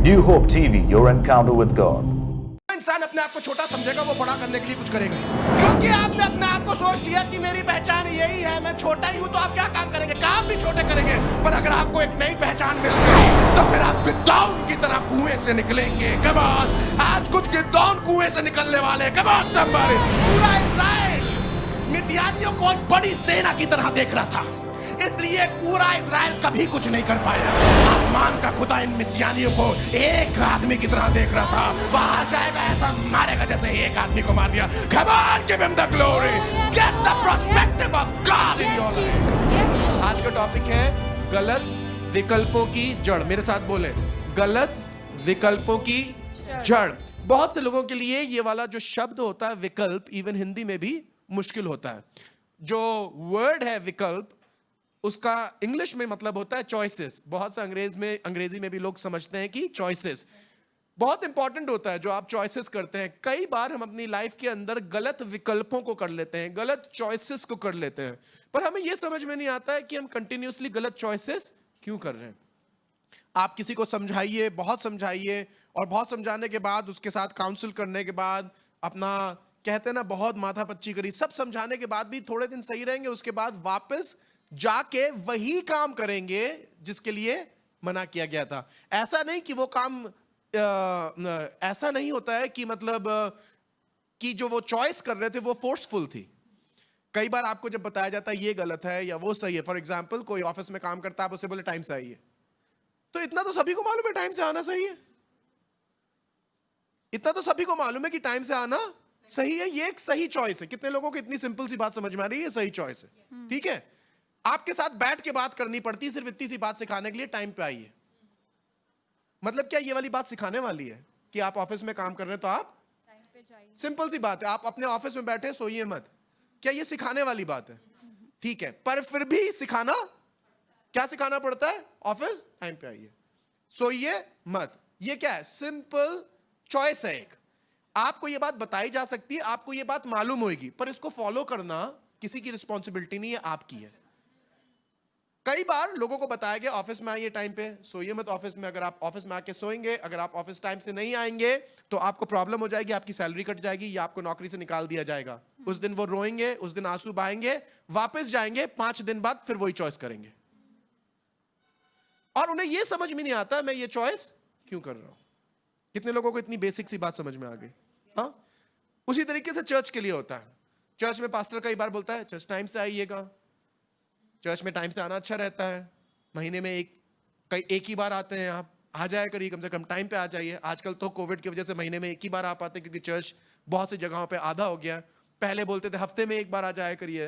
New Hope TV, your encounter with God. इंसान अपने आप को छोटा समझेगा वो बड़ा करने के लिए कुछ करेगा ही। क्योंकि आपने अपने आप को सोच लिया कि मेरी पहचान यही है, मैं छोटा ही हूं, तो आप क्या काम करेंगे? काम भी छोटे करेंगे। पर अगर आपको एक नई पहचान मिल गई तो फिर आप गिद्धौन की तरह कुएं से निकलेंगे। कम ऑन, आज कुछ गिद्धौन कुएं से निकलने वाले। Come on somebody. पूरा इजराइल मिद्यानियों को एक बड़ी सेना की तरह देख रहा था, इसलिए पूरा इजराइल कभी कुछ नहीं कर पाया। आसमान का खुदा इन मिद्यानियों को एक आदमी की तरह देख रहा था। वहां जाएगा ऐसा मारेगा जैसे एक आदमी को मार दिया। Come on, give him the glory. Get the perspective of God in your life. आज का टॉपिक है गलत विकल्पों की जड़। मेरे साथ बोले, गलत विकल्पों की जड़। बहुत से लोगों के लिए ये वाला जो शब्द होता है विकल्प, इवन हिंदी में भी मुश्किल होता है। जो वर्ड है विकल्प, उसका इंग्लिश में मतलब होता है चॉइसेस। बहुत से अंग्रेजी में भी लोग समझते हैं कि चॉइसेस बहुत इंपॉर्टेंट होता है। जो आप चॉइसेस करते हैं, कई बार हम अपनी लाइफ के अंदर गलत विकल्पों को कर लेते हैं, गलत चॉइसेस को कर लेते हैं, पर हमें यह समझ में नहीं आता है कि हम कंटिन्यूअसली गलत चॉइसेस क्यों कर रहे हैं। आप किसी को समझाइए, बहुत समझाइए, और बहुत समझाने के बाद, उसके साथ काउंसिल करने के बाद, अपना कहते हैं ना बहुत माथापच्ची करी, सब समझाने के बाद भी थोड़े दिन सही रहेंगे, उसके बाद वापस जाके वही काम करेंगे जिसके लिए मना किया गया था। ऐसा नहीं कि वो काम ऐसा नहीं होता है कि मतलब कि जो वो चॉइस कर रहे थे वो फोर्सफुल थी। कई बार आपको जब बताया जाता है ये गलत है या वो सही है, फॉर एग्जांपल कोई ऑफिस में काम करता है, आप उससे बोले टाइम से आइए, तो इतना तो सभी को मालूम है टाइम से आना सही है। इतना तो सभी को मालूम है कि टाइम से आना सही है, ये एक सही चॉइस है। कितने लोगों को इतनी सिंपल सी बात समझ में आ रही है? सही चॉइस है, ठीक है। आपके साथ बैठ के बात करनी पड़ती है सिर्फ इतनी सी बात सिखाने के लिए, टाइम पे आइए। मतलब क्या ये वाली बात सिखाने वाली है कि आप ऑफिस में काम कर रहे हैं तो आप टाइम पे जाइए? सिंपल सी बात है, आप अपने ऑफिस में बैठे सोइए मत। क्या ये सिखाने वाली बात है? ठीक है, पर फिर भी सिखाना, क्या सिखाना पड़ता है? ऑफिस टाइम पे आइए, सोइए मत। ये क्या है? सिंपल चॉइस है एक। आपको ये बात बताई जा सकती है, आपको ये बात मालूम होगी, पर इसको फॉलो करना किसी की रिस्पॉन्सिबिलिटी नहीं है, आपकी है। कई बार लोगों को बताया गया ऑफिस में आइए टाइम पे, सोइए मत ऑफिस में। अगर आप ऑफिस में आके सोएंगे, अगर आप ऑफिस टाइम से नहीं आएंगे तो आपको प्रॉब्लम हो जाएगी, आपकी सैलरी कट जाएगी या आपको नौकरी से निकाल दिया जाएगा। उस दिन वो रोएंगे, उस दिन आंसू बहाएंगे, वापस जाएंगे 5 दिन बाद, फिर वही चॉइस करेंगे। और उन्हें यह समझ में नहीं आता मैं ये चॉइस क्यों कर रहा हूं। कितने लोगों को इतनी बेसिक सी बात समझ में आ गई? हाँ, उसी तरीके से चर्च के लिए होता है। चर्च में पास्टर कई बार बोलता है चर्च टाइम से आइएगा। चर्च में टाइम से आना अच्छा रहता है, महीने में एक ही बार आते हैं, आप आ जाया करिए, कम से कम टाइम पे आ जाइए। आजकल तो कोविड की वजह से महीने में एक ही बार आ पाते, क्योंकि चर्च बहुत सी जगहों पे आधा हो गया। पहले बोलते थे हफ्ते में एक बार आ जाया करिए।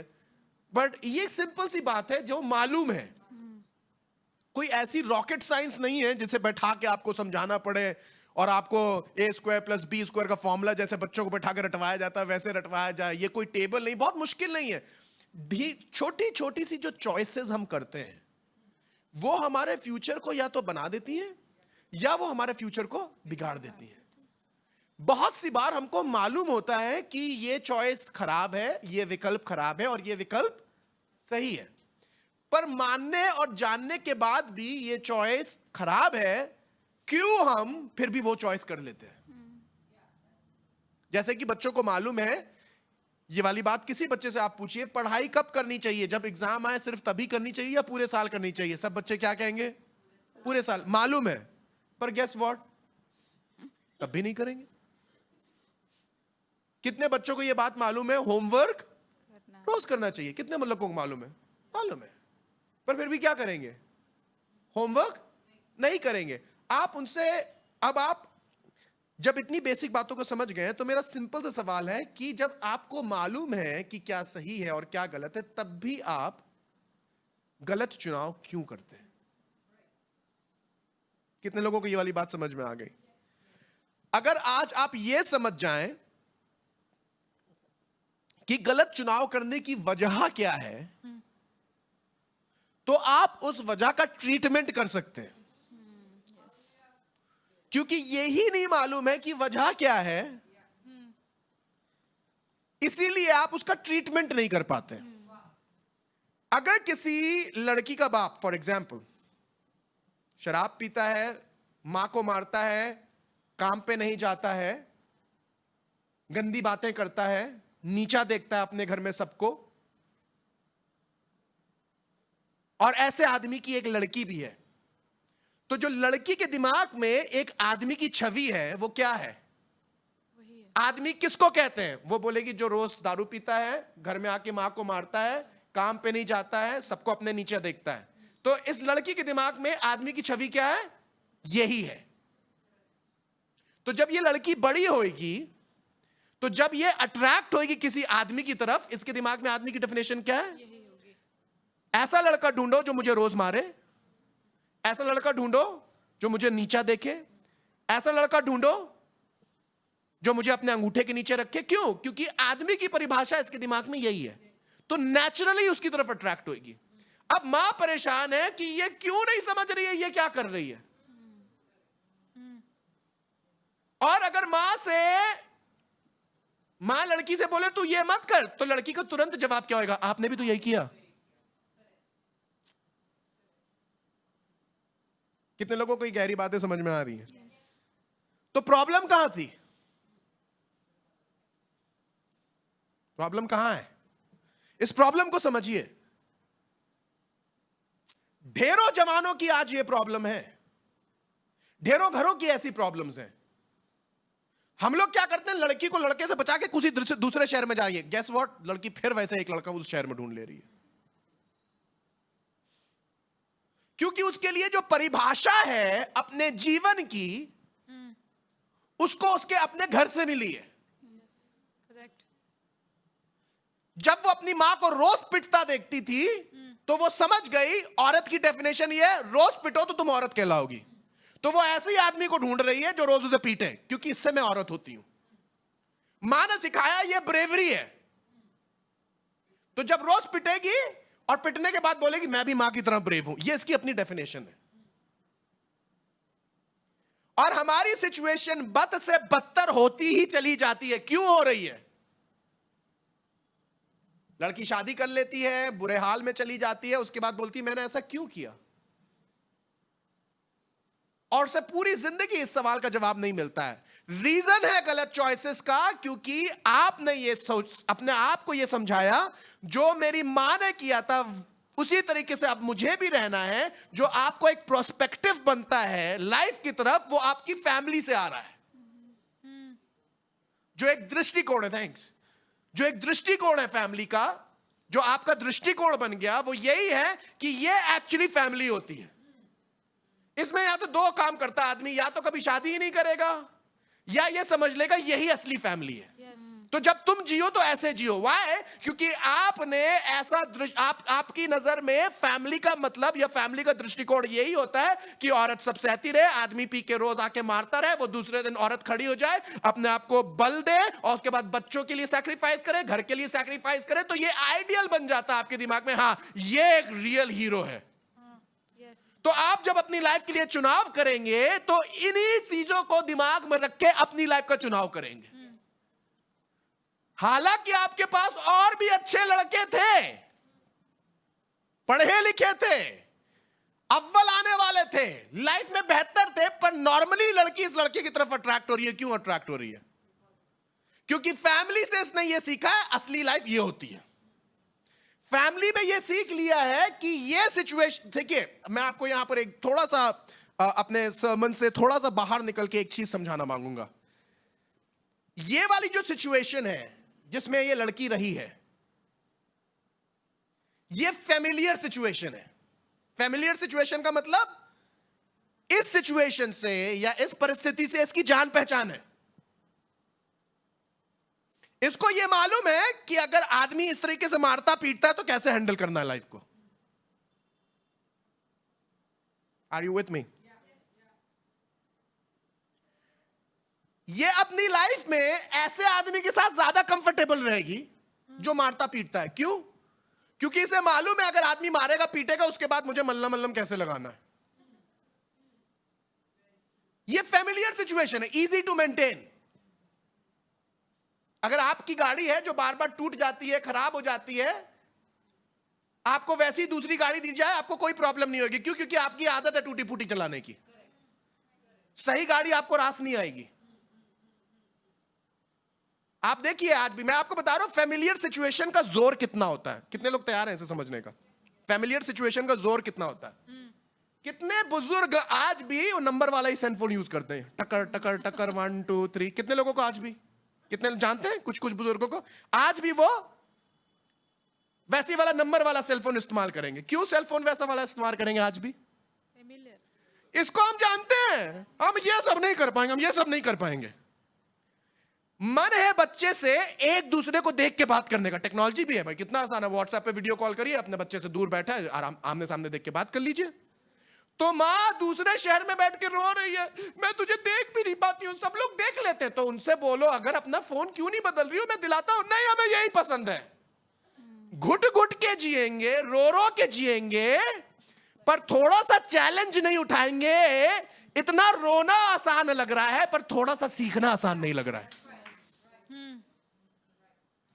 बट ये सिंपल सी बात है जो मालूम है। कोई ऐसी रॉकेट साइंस नहीं है जिसे बैठा के आपको समझाना पड़े और आपको a² + b² का फॉर्मूला जैसे बच्चों को बैठा के रटवाया जाता है वैसे रटवाया जाए। ये कोई टेबल नहीं, बहुत मुश्किल नहीं है। छोटी छोटी सी जो चॉइसेस हम करते हैं वो हमारे फ्यूचर को या तो बना देती हैं या वो हमारे फ्यूचर को बिगाड़ देती हैं। बहुत सी बार हमको मालूम होता है कि ये चॉइस खराब है, ये विकल्प खराब है और ये विकल्प सही है, पर मानने और जानने के बाद भी ये चॉइस खराब है, क्यों हम फिर भी वो चॉइस कर लेते हैं। जैसे कि बच्चों को मालूम है, ये वाली बात किसी बच्चे से आप पूछिए पढ़ाई कब करनी चाहिए, जब एग्जाम आए सिर्फ तभी करनी चाहिए या पूरे साल करनी चाहिए? सब बच्चे क्या कहेंगे? पूरे साल। मालूम है, पर गेस व्हाट, तब भी नहीं करेंगे। कितने बच्चों को यह बात मालूम है होमवर्क रोज करना चाहिए? कितने लोगों को मालूम है? मालूम है, पर फिर भी क्या करेंगे? होमवर्क नहीं करेंगे। आप उनसे, अब आप जब इतनी बेसिक बातों को समझ गए तो मेरा सिंपल सा सवाल है कि जब आपको मालूम है कि क्या सही है और क्या गलत है, तब भी आप गलत चुनाव क्यों करते हैं? कितने लोगों को ये वाली बात समझ में आ गई? अगर आज आप ये समझ जाएं कि गलत चुनाव करने की वजह क्या है, तो आप उस वजह का ट्रीटमेंट कर सकते हैं। क्योंकि यही नहीं मालूम है कि वजह क्या है, इसीलिए आप उसका ट्रीटमेंट नहीं कर पाते। अगर किसी लड़की का बाप फॉर एग्जाम्पल शराब पीता है, मां को मारता है, काम पे नहीं जाता है, गंदी बातें करता है, नीचा देखता है अपने घर में सबको। और ऐसे आदमी की एक लड़की भी है। तो जो लड़की के दिमाग में एक आदमी की छवि है वो क्या है? आदमी किसको कहते हैं? वो बोलेगी जो रोज दारू पीता है, घर में आके मां को मारता है, काम पे नहीं जाता है, सबको अपने नीचे देखता है। तो इस लड़की के दिमाग में आदमी की छवि क्या है? यही है। तो जब ये लड़की बड़ी होगी, तो जब ये अट्रैक्ट होगी किसी आदमी की तरफ, इसके दिमाग में आदमी की डेफिनेशन क्या है? ऐसा लड़का ढूंढो जो मुझे रोज मारे, ऐसा लड़का ढूंढो जो मुझे नीचा देखे, ऐसा लड़का ढूंढो जो मुझे अपने अंगूठे के नीचे रखे। क्यों? क्योंकि आदमी की परिभाषा इसके दिमाग में यही है। तो नेचुरली उसकी तरफ अट्रैक्ट होगी। अब मां परेशान है कि ये क्यों नहीं समझ रही है, ये क्या कर रही है। और अगर मां लड़की से बोले तू ये मत कर, तो लड़की का तुरंत जवाब क्या होगा? आपने भी तो यही किया। कितने लोगों को ये गहरी बातें समझ में आ रही हैं? तो प्रॉब्लम कहां थी? प्रॉब्लम कहां है? इस प्रॉब्लम को समझिए। ढेरों जवानों की आज ये प्रॉब्लम है, ढेरों घरों की ऐसी प्रॉब्लम्स हैं। हम लोग क्या करते हैं? लड़की को लड़के से बचा के किसी दूसरे शहर में जाइए, गेस व्हाट, लड़की फिर वैसे एक लड़का उस शहर में ढूंढ ले रही है। क्योंकि उसके लिए जो परिभाषा है अपने जीवन की, उसको उसके अपने घर से मिली है। जब वो अपनी मां को रोज पिटता देखती थी, तो वो समझ गई औरत की डेफिनेशन ये है, रोज पिटो तो तुम औरत कहलाओगी। तो वो ऐसे ही आदमी को ढूंढ रही है जो रोज उसे पीटे, क्योंकि इससे मैं औरत होती हूं। मां ने सिखाया ये ब्रेवरी है। तो जब रोज पिटेगी और पिटने के बाद बोलेगी मैं भी मां की तरह ब्रेव हूं, ये इसकी अपनी डेफिनेशन है। और हमारी सिचुएशन बद से बदतर होती ही चली जाती है। क्यों हो रही है? लड़की शादी कर लेती है, बुरे हाल में चली जाती है, उसके बाद बोलती है मैंने ऐसा क्यों किया। और से पूरी जिंदगी इस सवाल का जवाब नहीं मिलता है। रीजन है गलत चॉइसेस का, क्योंकि आपने ये सोच अपने आप को ये समझाया जो मेरी मां ने किया था उसी तरीके से अब मुझे भी रहना है। जो आपको एक प्रोस्पेक्टिव बनता है लाइफ की तरफ, वो आपकी फैमिली से आ रहा है। जो एक दृष्टिकोण है, थैंक्स, जो एक दृष्टिकोण है फैमिली का, जो आपका दृष्टिकोण बन गया, वो यही है कि ये एक्चुअली फैमिली होती है। इसमें या तो दो काम करता आदमी, या तो कभी शादी ही नहीं करेगा, या ये समझ लेगा यही असली फैमिली है। तो जब तुम जियो तो ऐसे जियो। व्हाई? क्योंकि आपने ऐसा आपकी नजर में फैमिली का मतलब या फैमिली का दृष्टिकोण यही होता है कि औरत सब सहती रहे, आदमी पी के रोज आके मारता रहे, वो दूसरे दिन औरत खड़ी हो जाए, अपने आप को बल दे और उसके बाद बच्चों के लिए सैक्रिफाइस करे, घर के लिए सैक्रिफाइस करे। तो ये आइडियल बन जाता है आपके दिमाग में, हाँ ये एक रियल हीरो है। तो आप जब अपनी लाइफ के लिए चुनाव करेंगे तो इन्हीं चीजों को दिमाग में रख के अपनी लाइफ का चुनाव करेंगे। हालांकि आपके पास और भी अच्छे लड़के थे, पढ़े लिखे थे, अव्वल आने वाले थे, लाइफ में बेहतर थे, पर नॉर्मली लड़की इस लड़के की तरफ अट्रैक्ट हो रही है। क्यों अट्रैक्ट हो रही है? क्योंकि फैमिली से इसने ये सीखा है असली लाइफ ये होती है। फैमिली में ये सीख लिया है कि ये सिचुएशन, देखिए मैं आपको यहां पर एक थोड़ा सा अपने सर्मन से थोड़ा सा बाहर निकल के एक चीज समझाना मांगूंगा। ये वाली जो सिचुएशन है जिसमें ये लड़की रही है, ये फैमिलियर सिचुएशन है। फैमिलियर सिचुएशन का मतलब इस सिचुएशन से या इस परिस्थिति से इसकी जान पहचान है। इसको यह मालूम है कि अगर आदमी इस तरीके से मारता पीटता है तो कैसे हैंडल करना है लाइफ को। Are you with me? ये अपनी लाइफ में ऐसे आदमी के साथ ज्यादा कंफर्टेबल रहेगी जो मारता पीटता है। क्यों? क्योंकि इसे मालूम है अगर आदमी मारेगा पीटेगा उसके बाद मुझे मल्लम मल्लम कैसे लगाना है। ये फैमिलियर सिचुएशन है, इजी टू मेंटेन। अगर आपकी गाड़ी है जो बार बार टूट जाती है, खराब हो जाती है, आपको वैसी दूसरी गाड़ी दी जाए आपको कोई प्रॉब्लम नहीं होगी। क्यों? क्योंकि आपकी आदत है टूटी फूटी चलाने की। सही गाड़ी आपको रास नहीं आएगी। आप देखिए, आज भी मैं आपको बता रहा हूं फेमिलियर सिचुएशन का जोर कितना होता है। कितने लोग तैयार हैं इसे समझने का? फेमिलियर सिचुएशन का जोर कितना होता है। कितने बुजुर्ग आज भी वो नंबर वाला ही सेलफोन यूज करते हैं, टकर टकर टकर 1 2 3। कितने लोगों को आज भी, कितने जानते हैं? कुछ कुछ बुजुर्गों को आज भी वो वैसी वाला नंबर वाला सेलफोन इस्तेमाल करेंगे। क्यों सेलफोन वैसा वाला इस्तेमाल करेंगे आज भी? इसको हम जानते हैं, हम ये सब नहीं कर पाएंगे, हम ये सब नहीं कर पाएंगे। मन है बच्चे से एक दूसरे को देख के बात करने का। टेक्नोलॉजी भी है भाई, कितना आसान है। व्हाट्सएप पे वीडियो कॉल करिए, अपने बच्चे से दूर बैठा है, आराम आमने सामने देख के बात कर लीजिए। तो माँ दूसरे शहर में बैठ के रो रही है, मैं तुझे देख भी नहीं पाती हूँ, सब लोग देख लेते हैं। तो उनसे बोलो, अगर अपना फोन क्यों नहीं बदल रही हो, मैं दिलाता हूं। नहीं, हमें यही पसंद है। घुट घुट के जिएंगे, रो रो के जिएंगे, पर थोड़ा सा चैलेंज नहीं उठाएंगे। इतना रोना आसान लग रहा है, पर थोड़ा सा सीखना आसान नहीं लग रहा है।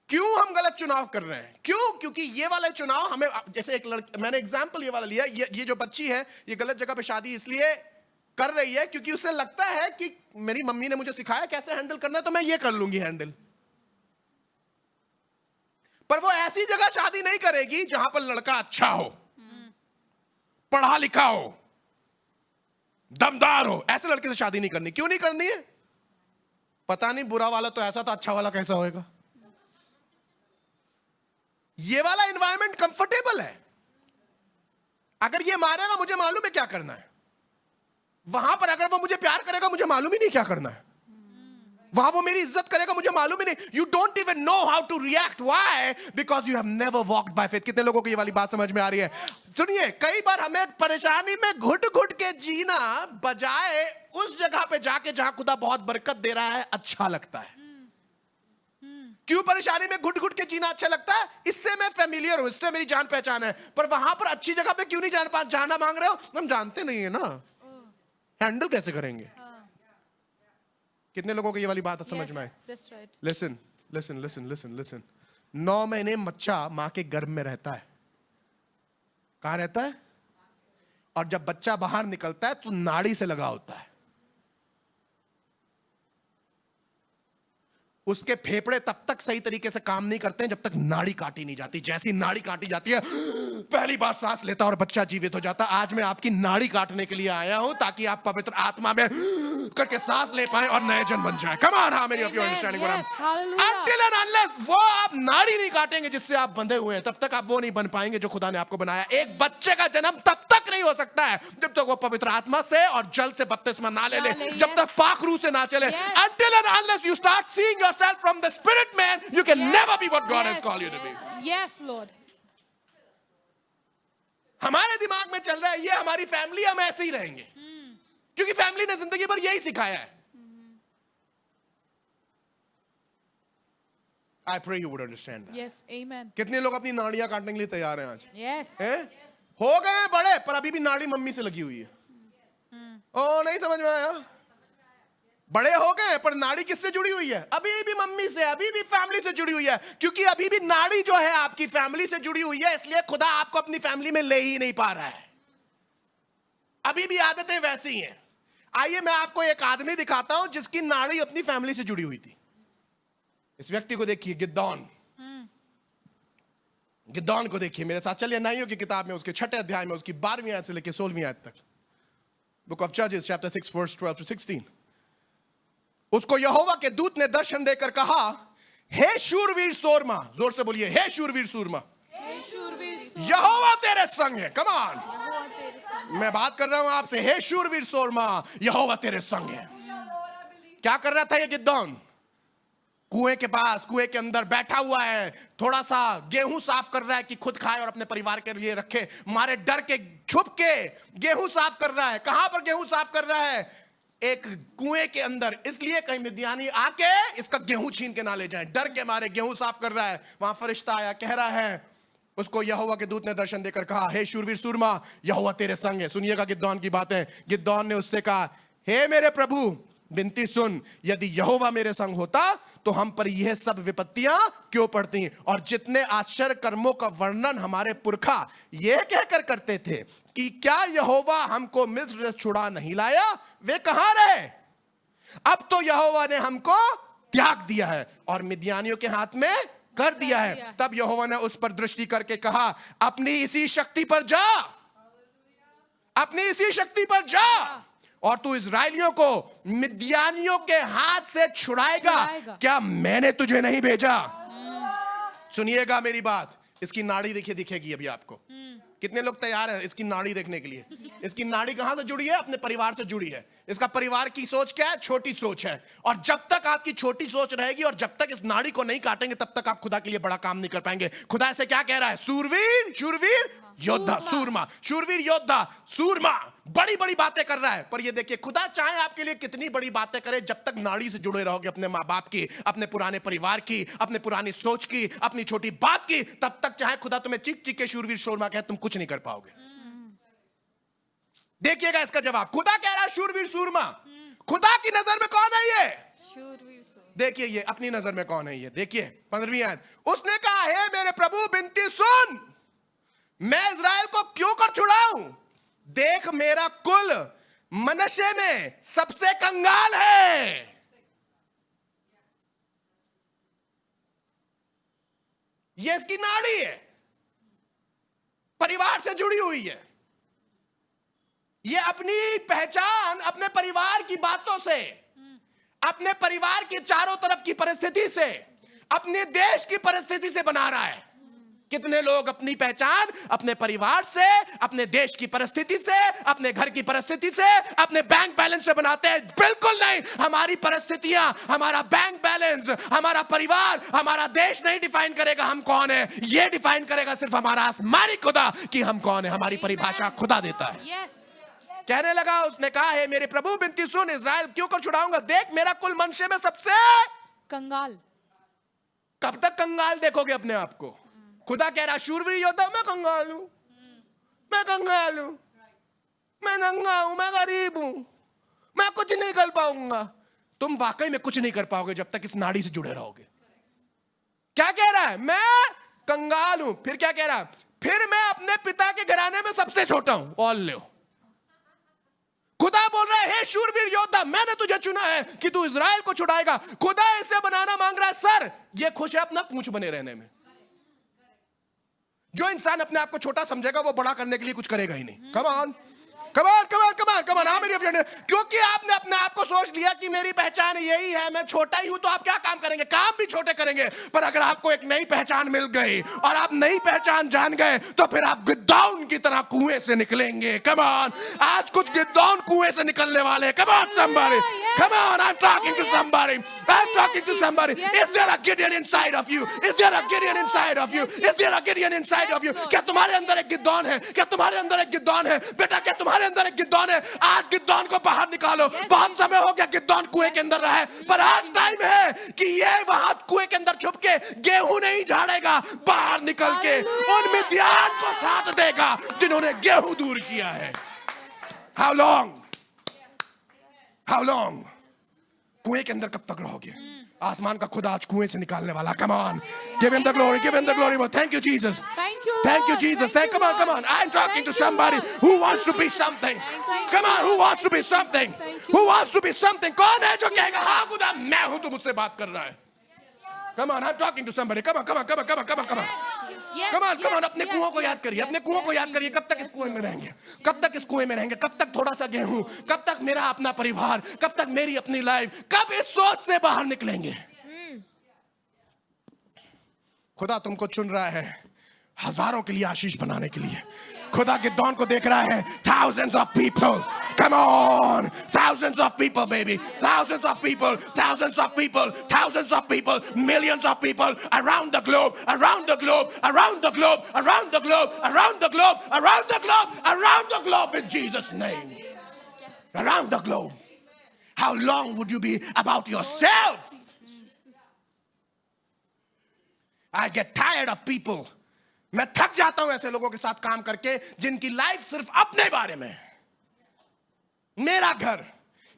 क्यों हम गलत चुनाव कर रहे हैं? क्यों? क्योंकि ये वाला चुनाव हमें, जैसे एक मैंने एग्जांपल ये वाला लिया, ये जो बच्ची है, ये गलत जगह पे शादी इसलिए कर रही है क्योंकि उसे लगता है कि मेरी मम्मी ने मुझे सिखाया कैसे हैंडल करना है, तो मैं ये कर लूंगी हैंडल। पर वो ऐसी जगह शादी नहीं करेगी जहां पर लड़का अच्छा हो, पढ़ा लिखा हो, दमदार हो। ऐसे लड़के से शादी नहीं करनी। क्यों नहीं करनी है? पता नहीं, बुरा वाला तो ऐसा, तो अच्छा वाला कैसा होएगा? ये वाला एनवायरनमेंट कंफर्टेबल है। अगर ये मारेगा, मुझे मालूम है क्या करना है। वहां पर अगर वो मुझे प्यार करेगा, मुझे मालूम ही नहीं क्या करना है। वहां वो मेरी इज्जत करेगा, मुझे मालूम ही नहीं। You don't even know how to react. Why? Because you have never walked by faith. कितने लोगों को ये वाली बात समझ में आ रही है? सुनिए, कई बार हमें परेशानी में घुट घुट के जीना बजाय उस जगह पे जाके जहां खुदा बहुत बरकत दे रहा है अच्छा लगता है। क्यों परेशानी में घुट घुट के जीना अच्छा लगता है? इससे मैं फेमिलियर हूं, इससे मेरी जान पहचान है। पर वहां पर अच्छी जगह पे क्यों नहीं जाना मांग रहे हो? हम जानते नहीं है ना, हैंडल कैसे करेंगे? कितने लोगों को ये वाली बात समझ में आई? Listen listen listen listen listen 9 महीने बच्चा मां के गर्भ में रहता है। कहां रहता है? और जब बच्चा बाहर निकलता है तो नाड़ी से लगा होता है। उसके फेफड़े तब तक सही तरीके से काम नहीं करते हैं जब तक नाड़ी काटी नहीं जाती। जैसी नाड़ी काटी जाती है, पहली बार सांस लेता और बच्चा जीवित हो जाता। आज मैं आपकी नाड़ी काटने के लिए आया हूं ताकि आप पवित्र आत्मा में करके सांस ले पाए और नए जन बन जाए। Come on, how many of you understanding what I am? Until and unless वो आप नाड़ी नहीं काटेंगे जिससे आप बंधे हुए हैं, तब तक आप वो नहीं बन पाएंगे जो खुदा ने आपको बनाया। एक बच्चे का जन्म तब तक नहीं हो सकता है जब तक वो पवित्र आत्मा से और जल से बपतिस्मा ना ले ले, जब तक पाक रूह से ना चले। Until and unless you start seeing yourself from the spirit man, you can never be what God has called you to be. Yes, Lord. हमारे दिमाग में चल रहा है ये हमारी फैमिली, हम ऐसे ही रहेंगे क्योंकि फैमिली ने जिंदगी भर यही सिखाया है। I pray you would understand that. Yes, amen. कितने लोग अपनी नाड़ियां काटने के लिए तैयार हैं आज? Yes. हो गए हैं बड़े, पर अभी भी नाड़ी मम्मी से लगी हुई है। ओ, नहीं समझ में आया? बड़े हो गए पर नाड़ी किससे जुड़ी हुई है? अभी भी मम्मी से, अभी भी फैमिली से जुड़ी हुई है। क्योंकि अभी भी नाड़ी जो है आपकी फैमिली से जुड़ी हुई है, इसलिए खुदा आपको अपनी फैमिली में ले ही नहीं पा रहा है। अभी भी आदतें वैसी ही हैं। आइए मैं आपको एक आदमी दिखाता हूं जिसकी नाड़ी अपनी फैमिली से जुड़ी हुई थी। इस व्यक्ति को देखिए, गिदोन। गिदोन को देखिए मेरे साथ, चलिए नाइयों की किताब में उसके 6 अध्याय में उसकी 12वीं आयत से लेकर 16वीं आयत तक, बुक ऑफ जजेस चैप्टर 6 वर्स 12 to 16। उसको यहोवा के दूत ने दर्शन देकर कहा, हे शूरवीर सूरमा। जोर से बोलिए, हे शूरवीर सूरमा, यहोवा तेरे संग है। कम ऑन, मैं बात कर रहा हूं आपसे। हे शूरवीर सूरमा, यहोवा तेरे संग है। क्या कर रहा था ये गिदोन? कुएं के पास, कुएं के अंदर बैठा हुआ है, थोड़ा सा गेहूं साफ कर रहा है कि खुद खाए और अपने परिवार के लिए रखे। मारे डर के छुप के गेहूं साफ कर रहा है। कहां पर गेहूं साफ कर रहा है? एक कुएं के अंदर, इसलिए कहीं मिद्यानी आके इसका गेहूं छीन के ना ले जाएं। डर के मारे गेहूं साफ कर रहा है। वहां फरिश्ता आया, कह रहा है उसको, यहोवा के दूत ने दर्शन देकर कहा, हे शूरवीर सूरमा, यहोवा तेरे संग है। सुनिएगा गिदोन की बातें। गिदोन ने उससे कहा, हे मेरे प्रभु, विनती सुन, यदि यहोवा मेरे संग होता तो हम पर यह सब विपत्तियां क्यों पड़ती? और जितने आश्चर्य कर्मों का वर्णन हमारे पुरखा यह कहकर करते थे, कि क्या यहोवा हमको मिस्र से छुड़ा नहीं लाया? वे कहां रहे? अब तो यहोवा ने हमको त्याग दिया है और मिद्यानियों के हाथ में कर दिया है। तब यहोवा ने उस पर दृष्टि करके कहा, अपनी इसी शक्ति पर जा, अपनी इसी शक्ति पर जा और तू इस्राएलियों को मिद्यानियों के हाथ से छुड़ाएगा। क्या मैंने तुझे नहीं भेजा? सुनिएगा मेरी बात, इसकी नाड़ी देखिए, दिखेगी अभी आपको। कितने लोग तैयार हैं इसकी नाड़ी देखने के लिए? इसकी नाड़ी कहां से जुड़ी है? अपने परिवार से जुड़ी है। इसका परिवार की सोच क्या है? छोटी सोच है। और जब तक आपकी छोटी सोच रहेगी और जब तक इस नाड़ी को नहीं काटेंगे, तब तक आप खुदा के लिए बड़ा काम नहीं कर पाएंगे। खुदा ऐसे क्या कह रहा है? शूरवीर, शूरवीर योद्धा, सूरमा, शूरवीर योद्धा, सूरमा, बड़ी बड़ी बातें कर रहा है। पर ये देखिए, खुदा चाहे आपके लिए कितनी बड़ी बातें करे, जब तक नाड़ी से जुड़े रहोगे अपने माँ बाप की, अपने पुराने परिवार की, अपने पुरानी सोच की, अपनी छोटी बात की, तब तक चाहे खुदा तुम्हें चीख चीख के शूरवीर सूरमा कहे, तुम कुछ नहीं कर पाओगे। देखिएगा इसका जवाब। खुदा कह रहा है शूरवीर सूरमा। खुदा की नजर में कौन है ये? देखिए ये अपनी नजर में कौन है ये? देखिए 15वीं आयत, उसने कहा, हे मेरे प्रभु, विनती सुन, मैं इज़राइल को क्यों कर छुड़ाऊं? देख, मेरा कुल मनश्शे में सबसे कंगाल है। ये इसकी नाड़ी है, परिवार से जुड़ी हुई है। ये अपनी पहचान अपने परिवार की बातों से, अपने परिवार के चारों तरफ की परिस्थिति से, अपने देश की परिस्थिति से बना रहा है। कितने लोग अपनी पहचान अपने परिवार से, अपने देश की परिस्थिति से, अपने घर की परिस्थिति से, अपने बैंक बैलेंस से बनाते हैं? बिल्कुल नहीं। हमारी परिस्थितियां, हमारा बैंक बैलेंस, हमारा परिवार, हमारा देश नहीं डिफाइन करेगा हम कौन है। ये डिफाइन करेगा सिर्फ हमारा आसमानी खुदा कि हम कौन है। हमारी परिभाषा खुदा देता है। कहने लगा, उसने कहा, हे मेरे प्रभु, विनती सुन, इज़राइल क्यों कर छुड़ाऊंगा? देख, मेरा कुल मनश्शे में सबसे कंगाल। कब तक कंगाल देखोगे अपने आप को? खुदा कह रहा, शूरवीर योद्धा, मैं कंगाल हूं, मैं कंगाल हूं, मैं नंगा हूं, मैं गरीब हूं, मैं कुछ नहीं कर पाऊंगा। तुम वाकई में कुछ नहीं कर पाओगे जब तक इस नाड़ी से जुड़े रहोगे। क्या कह रहा है? मैं कंगाल हूं। फिर क्या कह रहा है? फिर मैं अपने पिता के घराने में सबसे छोटा हूं। ऑल लो। खुदा बोल रहा है, हे शूरवीर योद्धा, मैंने तुझे चुना है कि तू इज़राइल को छुड़ाएगा। खुदा इसे बनाना मांग रहा है। सर, ये खुश है अपना पूंछ बने रहने में। जो इंसान अपने आप को छोटा समझेगा, वो बड़ा करने के लिए कुछ करेगा ही नहीं। Come on, come on, come on, come on, come on. हाँ मेरी फ्रेंड, क्योंकि आपने अपने आप को सोच लिया कि मेरी पहचान यही है, मैं छोटा ही हूं, तो आप क्या काम करेंगे? काम भी छोटे करेंगे। पर अगर आपको एक नई पहचान मिल गई और आप नई पहचान जान गए, तो फिर आप गिद्दौन की तरह कुएं से निकलेंगे। कम ऑन, आज कुछ गिद्दौन कुएं से निकलने वाले। Come on somebody, come on, I'm talking to somebody. I'm talking to somebody. Is there a Gideon inside of you? Is there a Gideon inside of you? Is there a Gideon inside of you? क्या तुम्हारे अंदर एक गिद्दौन है? क्या तुम्हारे अंदर एक गिद्दौन है? बेटा, क्या तुम्हारे अंदर एक गिद्दौन है? आज गिद्दौन को बाहर निकालो। बहुत समय हो गया गिद्दौन कुएं के अंदर रहा है, पर आज टाइम है कि ये वहां कुएं के अंदर छुप के गेहूं नहीं झाड़ेगा, बाहर निकल के उन मिद्यान को साथ देगा जिन्होंने गेहूं दूर किया है। How long? How long? कुएं के अंदर कब तक रहोगे? आसमान का खुदा आज कुएं से निकालने वाला। Come on, give him the glory, give him the glory. Thank you Jesus, thank you Jesus, come on, come on. I'm talking to somebody who wants to be something. Come on, who wants to be something? Who wants to be something? कौन है जो कहेगा, हाँ खुदा मैं हूं, तू मुझसे बात कर रहा है? Come on, I'm talking to somebody. Come on, come on, come on, come on, come on, come on. Come on, come on. अपने कुओं को याद करिए, अपने कुओं को याद करिए। कब तक इस कुएं में रहेंगे? कब तक इस कुएं में रहेंगे? कब तक थोड़ा सा गेहूं? कब तक मेरा अपना परिवार? कब तक मेरी अपनी लाइफ? कब इस सोच से बाहर निकलेंगे? खुदा तुमको चुन रहा है हजारों के लिए आशीष बनाने के लिए। खुदा गिद्दौन को देख रहा है। Thousands of people, come on, thousands of people, baby, thousands of people, thousands of people, thousands of people, millions of people around the globe, around the globe, around the globe, around the globe, around the globe, around the globe, around the globe, in Jesus' name, around the globe. How long would you be about yourself? I get tired of people. मैं थक जाता हूं ऐसे लोगों के साथ काम करके जिनकी लाइफ सिर्फ अपने बारे में, मेरा घर,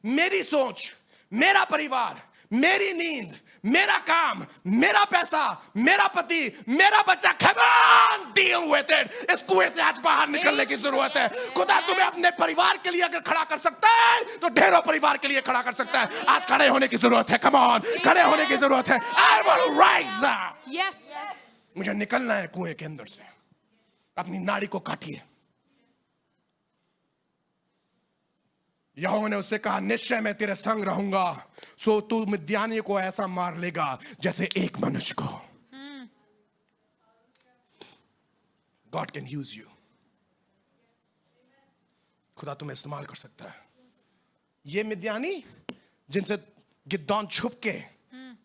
मेरी सोच, मेरा परिवार, मेरी नींद, मेरा काम, मेरा पैसा, मेरा पति, मेरा बच्चा, come on, deal with it. इस कुएं से आज बाहर निकलने की जरूरत है. खुदा तुम्हें अपने परिवार के लिए अगर खड़ा कर सकता है तो ढेरों परिवार के लिए खड़ा कर सकता है. आज खड़े होने की जरूरत है. come on, खड़े होने की जरूरत है. I will rise up. Yes. मुझे निकलना है कुएं के अंदर से. अपनी नाड़ी को काटिए. यहोवा ने उससे कहा, निश्चय मैं तेरे संग रहूंगा, सो तू मिद्यानी को ऐसा मार लेगा जैसे एक मनुष्य को. God can use you. खुदा तुम्हें इस्तेमाल कर सकता है. ये मिद्यानी जिनसे गिद्दौन छुप के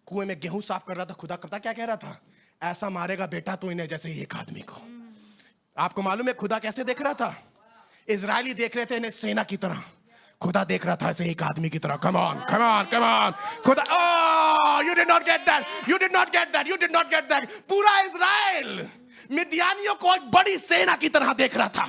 कुएं में गेहूं साफ कर रहा था, खुदा करता क्या कह रहा था? ऐसा मारेगा बेटा तो इन्हें जैसे एक आदमी को. आपको मालूम है खुदा कैसे देख रहा था? इजरायली देख रहे थे इन्हें सेना की तरह, खुदा देख रहा था ऐसे एक आदमी की तरह. come on, come on, come on. खुदा, oh, you did not get that, you did not get that, you did not get that. पूरा इजराइल मिद्यानियों को एक बड़ी सेना की तरह देख रहा था,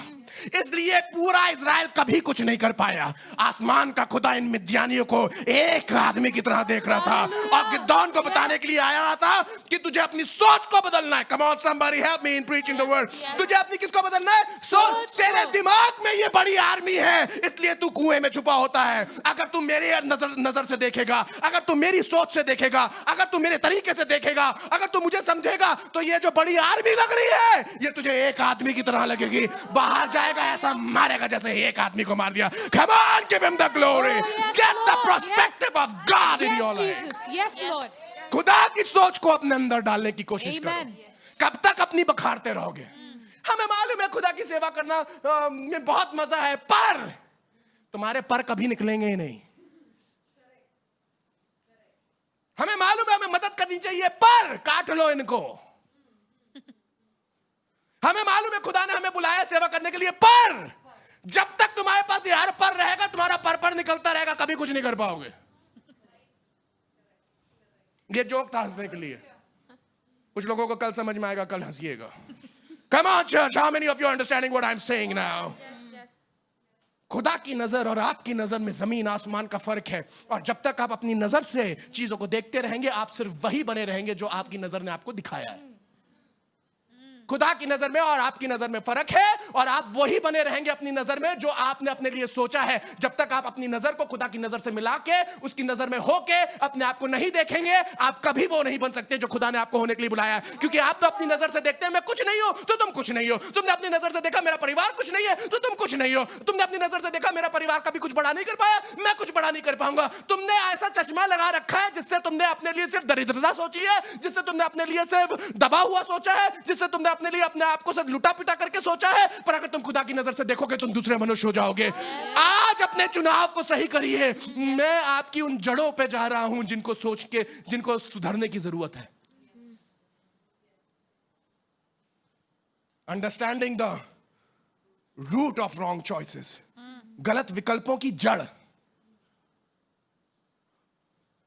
इसलिए पूरा इजराइल कभी कुछ नहीं कर पाया. आसमान का खुदा इन मिद्यानियों को एक आदमी की तरह देख रहा था और गिद्दौन को बताने के लिए आया था कि तुझे अपनी सोच को बदलना है. come on, somebody help me in preaching the word. तुझे अपनी किसको बदलना है? सोच. तेरे दिमाग में ये बड़ी आर्मी है, इसलिए तू कुएं में छुपा होता है. अगर तू मेरे नजर से देखेगा, अगर तू मेरी सोच से देखेगा, अगर तू मेरे तरीके से देखेगा, अगर तू मुझे समझेगा, तो ये जो बड़ी आर्मी लग रही है ये तुझे एक आदमी की तरह लगेगी. बाहर जाएगा ऐसा मारेगा जैसे एक आदमी को मार दिया. Come on, give him the glory. Get the perspective of God in your life. Yes, Lord. खुदा की सोच को अपने अंदर डालने की कोशिश करो. कब तक अपनी बखारते रहोगे? हमें मालूम है खुदा की सेवा करना में बहुत मजा है, पर तुम्हारे पर कभी निकलेंगे ही नहीं. हमें मालूम है हमें मदद करनी चाहिए, पर काट लो इनको. हमें मालूम है खुदा ने हमें बुलाया सेवा करने के लिए, पर जब तक तुम्हारे पास यार पर रहेगा, तुम्हारा पर निकलता रहेगा, कभी कुछ नहीं कर पाओगे. ये जोक था हंसने के लिए. कुछ लोगों को कल समझ में आएगा, कल हंसिएगा. Come on church, how many of you are understanding what I'm saying now? खुदा की नजर और आपकी नजर में जमीन आसमान का फर्क है. और जब तक आप अपनी नजर से चीजों को देखते रहेंगे, आप सिर्फ वही बने रहेंगे जो आपकी नजर ने आपको दिखाया है. खुदा की नजर में और आपकी नजर में फर्क है, और आप वही बने रहेंगे अपनी नजर में जो आपने अपने लिए सोचा है. जब तक आप अपनी नजर को खुदा की नजर से मिला के, उसकी नजर में होके अपने आप को नहीं देखेंगे, आप कभी वो नहीं बन सकते जो खुदा ने आपको होने के लिए बुलाया है. क्योंकि आप तो अपनी नजर से देखते हैं मैं कुछ नहीं हूं, तो तुम कुछ नहीं हो. तुमने अपनी नजर से देखा मेरा परिवार कुछ नहीं है, तो तुम कुछ नहीं हो. तुमने अपनी नजर से देखा मेरा परिवार कभी कुछ बड़ा नहीं कर पाया, मैं कुछ बड़ा नहीं कर पाऊंगा. तुमने ऐसा चश्मा लगा रखा है जिससे तुमने अपने लिए सिर्फ दरिद्रता सोची है, जिससे तुमने अपने लिए सिर्फ दबा हुआ सोचा है, जिससे तुमने अपने लिए अपने आप को सब लुटा पिटा करके सोचा है. पर अगर तुम खुदा की नजर से देखोगे, तुम दूसरे मनुष्य हो जाओगे. आज अपने चुनाव को सही करिए. मैं आपकी उन जड़ों पे जा रहा हूं जिनको सोच के, जिनको सुधरने की जरूरत है. Understanding the root of wrong choices. गलत विकल्पों की जड़,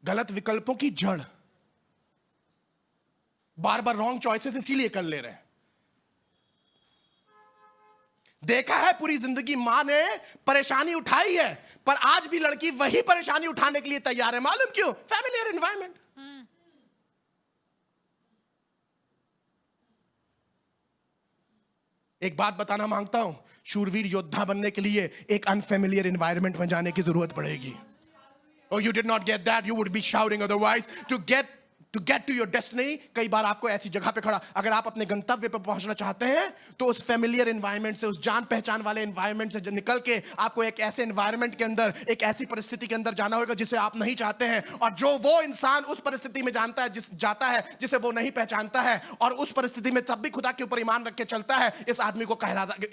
गलत विकल्पों की जड़. बार बार रॉन्ग चॉइसेस इसीलिए कर ले रहे हैं. देखा है पूरी जिंदगी मां ने परेशानी उठाई है, पर आज भी लड़की वही परेशानी उठाने के लिए तैयार है. मालूम क्यों? Familiar environment. एक बात बताना मांगता हूं, शूरवीर योद्धा बनने के लिए एक अनफेमिलियर एनवायरनमेंट में जाने की जरूरत पड़ेगी. Oh, you did not get that, you would be shouting otherwise. To get to your destiny, कई बार आपको ऐसी जगह पे खड़ा, अगर आप अपने गंतव्य पे पहुंचना चाहते हैं तो उस फेमिलियर एनवायरनमेंट से, उस जान पहचान वाले एनवायरनमेंट से निकल के आपको एक ऐसे एनवायरनमेंट के अंदर, एक ऐसी परिस्थिति के अंदर जाना होगा जिसे आप नहीं चाहते हैं. और जो वो इंसान उस परिस्थिति में जाता है जिसे वो नहीं पहचानता है, और उस परिस्थिति में तब भी खुदा के ऊपर ईमान रख के चलता है, इस आदमी को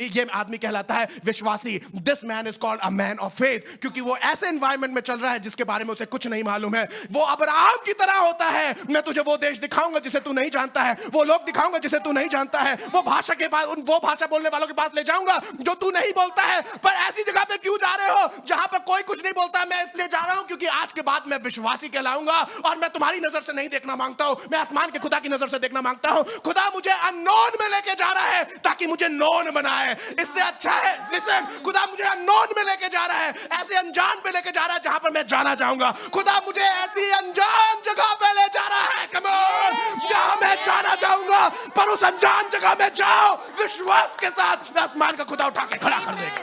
ये आदमी कहलाता है विश्वासी. This man is called a man of faith. क्योंकि वो ऐसे एनवायरनमेंट में चल रहा है जिसके बारे में उसे कुछ नहीं मालूम है. वो अब्राहम की तरह होता है. मैं तुझे वो देश दिखाऊंगा जिसे तू नहीं जानता है, वो लोग दिखाऊंगा जिसे तू नहीं जानता है, वो भाषा के पास, वो भाषा बोलने वालों के पास ले जाऊंगा जो तू नहीं बोलता है। पर ऐसी जगह पे क्यों जा रहे हो जहां पर कोई कुछ नहीं बोलता? मैं इसलिए जा रहा हूं क्योंकि आज के बाद मैं विश्वासी कहलाऊंगा और मैं तुम्हारी नजर से नहीं देखना मांगता हूं, मैं आसमान के खुदा की नजर से देखना मांगता हूं। खुदा मुझे अननोन में लेके जा रहा है ताकि मुझे नोन बनाए। इससे अच्छा है, लिसन, खुदा मुझे अननोन में लेके जा रहा है, ऐसे अनजान पे लेके जा रहा है जहां पर मैं जाना चाहूंगा। खुदा मुझे ऐसी अनजान जगह पे ले जा रहा है, कम ऑन, जहां मैं जाना चाहूंगा, पर उस अनजान जगह में जाओ विश्वास के साथ, आसमान का खुदा उठा के खड़ा कर देगा।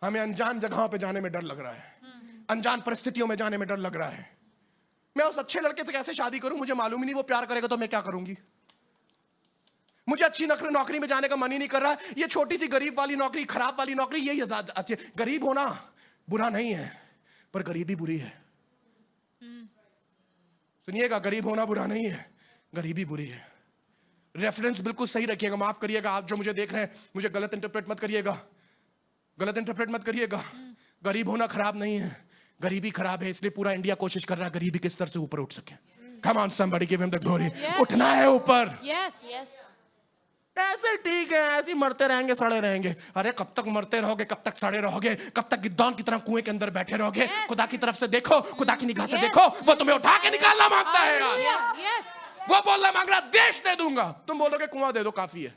हमें अनजान जगहों पे जाने में डर लग रहा है, अनजान परिस्थितियों में जाने में डर लग रहा है। मैं उस अच्छे लड़के से कैसे शादी करूं, मुझे मालूम ही नहीं वो प्यार करेगा तो मैं क्या करूंगी। मुझे अच्छी नौकरी में जाने का मन ही नहीं कर रहा है। ये छोटी सी गरीब वाली नौकरी, खराब वाली नौकरी, यही अच्छी। गरीब होना बुरा नहीं है, पर गरीबी बुरी है। सुनिएगा, गरीब होना बुरा नहीं है, गरीबी बुरी है। रेफरेंस बिल्कुल सही रखिएगा, माफ करिएगा आप जो मुझे देख रहे हैं, मुझे गलत इंटरप्रेट मत करिएगा, गलत इंटरप्रेट मत करिएगा। गरीब होना खराब नहीं है, गरीबी खराब है, इसलिए पूरा इंडिया कोशिश कर रहा है गरीबी किस तरह से ऊपर उठ सके। Come on somebody, give him the glory. उठना है ऊपर। ऐसे ठीक है, ऐसे मरते रहेंगे, सड़े रहेंगे। अरे कब तक मरते रहोगे, कब तक सड़े रहोगे, कब तक गिद्दौन की तरह कुएं के अंदर बैठे रहोगे? खुदा की तरफ से देखो, खुदा की निगाह से देखो, वो तुम्हें उठा के निकालना मांगता है यार। वो बोलना मांग रहा देश दे दूंगा, तुम बोलोगे कुआं दे दो काफी है।